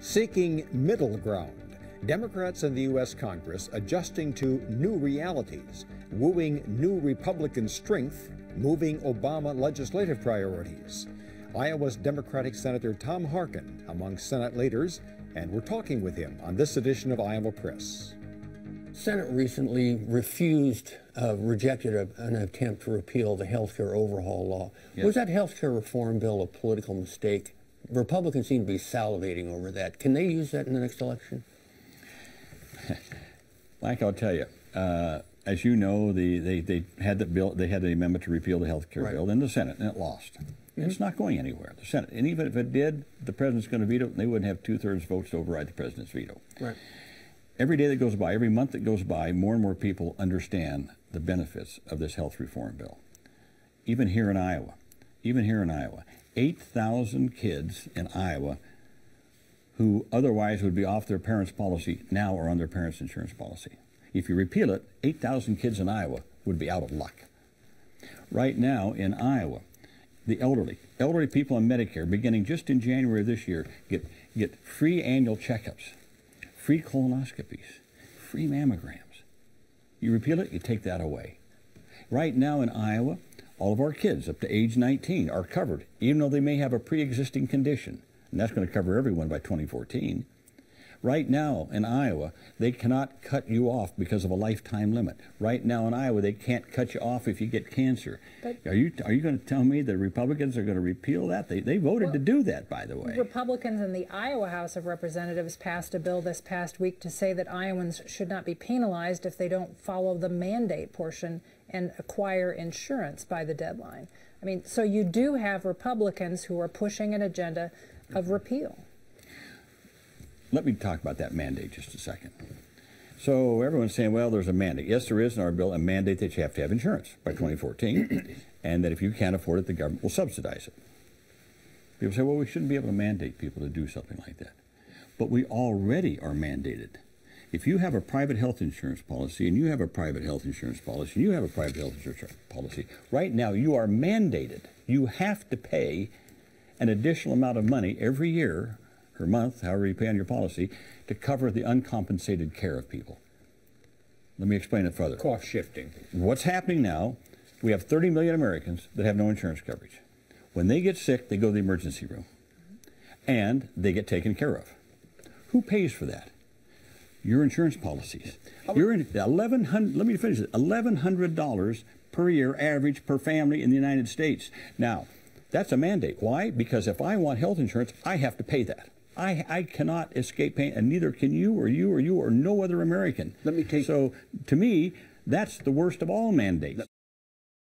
Seeking middle ground, Democrats in the U.S. Congress adjusting to new realities, wooing new Republican strength, moving Obama legislative priorities. Iowa's Democratic Senator Tom Harkin among Senate leaders, and we're talking with him on this edition of Iowa Press. Senate recently rejected an attempt to repeal the health care overhaul law. Yes. Was that health care reform bill a political mistake? Republicans seem to be salivating over that. Can they use that in the next election? Mike, I'll tell you, as you know, they had the bill, they had the amendment to repeal the health care bill in the Senate, and it lost. Mm-hmm. It's not going anywhere, the Senate. And even if it did, the president's going to veto it, and they wouldn't have 2/3 votes to override the president's veto. Right. Every day that goes by, every month that goes by, more and more people understand the benefits of this health reform bill. Even here in Iowa, 8,000 kids in Iowa who otherwise would be off their parents' policy now are on their parents' insurance policy. If you repeal it, 8,000 kids in Iowa would be out of luck. Right now in Iowa, the elderly people on Medicare, beginning just in January of this year, get free annual checkups, free colonoscopies, free mammograms. You repeal it, you take that away. Right now in Iowa, all of our kids up to age 19 are covered, even though they may have a pre-existing condition. And that's going to cover everyone by 2014. Right now in Iowa, they cannot cut you off because of a lifetime limit. Right now in Iowa, they can't cut you off if you get cancer. But are you going to tell me that Republicans are going to repeal that? They voted to do that, by the way. Republicans in the Iowa House of Representatives passed a bill this past week to say that Iowans should not be penalized if they don't follow the mandate portion and acquire insurance by the deadline. I mean, so you do have Republicans who are pushing an agenda of repeal. Let me talk about that mandate just a second. So everyone's saying, well, there's a mandate. Yes, there is in our bill a mandate that you have to have insurance by 2014, and that if you can't afford it, the government will subsidize it. People say, well, we shouldn't be able to mandate people to do something like that. But we already are mandated. If you have a private health insurance policy, and you have a private health insurance policy, and you have a private health insurance policy, right now you are mandated. You have to pay an additional amount of money every year or month, however you pay on your policy, to cover the uncompensated care of people. Let me explain it further. Cost shifting. What's happening now, we have 30 million Americans that have no insurance coverage. When they get sick, they go to the emergency room, and they get taken care of. Who pays for that? Your insurance policies. You're in $1,100. Let me finish it. $1,100 per year average per family in the United States. Now, that's a mandate. Why? Because if I want health insurance, I have to pay that. I cannot escape paying, and neither can you or no other American. So, to me, that's the worst of all mandates.